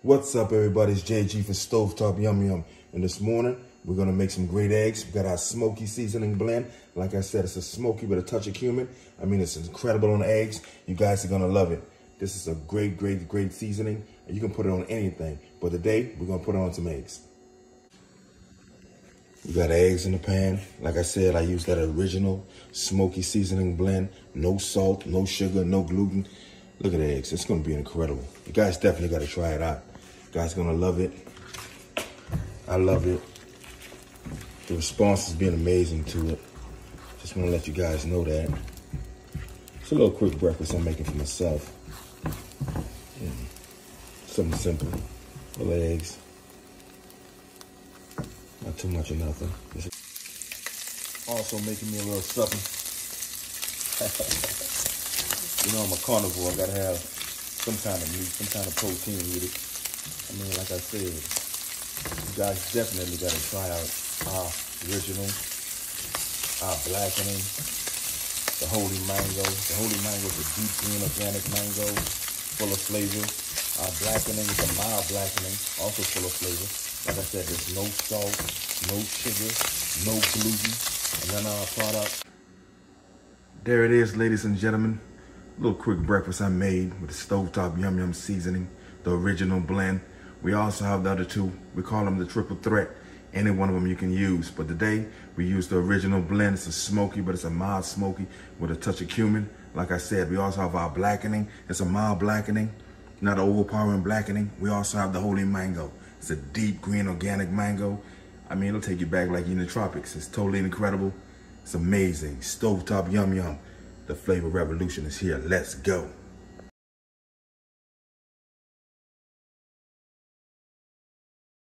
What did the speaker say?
What's up, everybody? It's JG from Stovetopyumyum. And this morning, we're going to make some great eggs. We've got our smoky seasoning blend. Like I said, it's a smoky with a touch of cumin. I mean, it's incredible on eggs. You guys are going to love it. This is a great seasoning. And you can put it on anything. But today, we're going to put it on some eggs. We got eggs in the pan. Like I said, I use that original smoky seasoning blend. No salt, no sugar, no gluten. Look at the eggs. It's going to be incredible. You guys definitely got to try it out. You guys are going to love it. I love it. The response has been amazing to it. Just want to let you guys know that. It's a little quick breakfast I'm making for myself. Something simple. Little eggs. Not too much or nothing. Also making me a little something. You know, I'm a carnivore. I gotta have some kind of meat, some kind of protein with it. I mean, like I said, you guys definitely gotta try out our original, our blackening, the holy mango. The holy mango is a deep green organic mango, full of flavor. Our blackening is a mild blackening, also full of flavor. Like I said, there's no salt, no sugar, no gluten, and none of our products. There it is, ladies and gentlemen. A little quick breakfast I made with the Stovetopyumyum seasoning, the original blend. We also have the other two. We call them the triple threat. Any one of them you can use. But today, we use the original blend. It's a smoky, but it's a mild smoky with a touch of cumin. Like I said, we also have our blackening. It's a mild blackening, not an overpowering blackening. We also have the holy mango. It's a deep green organic mango. I mean, it'll take you back like you're in the tropics. It's totally incredible. It's amazing. Stovetopyumyum. The flavor revolution is here. Let's go.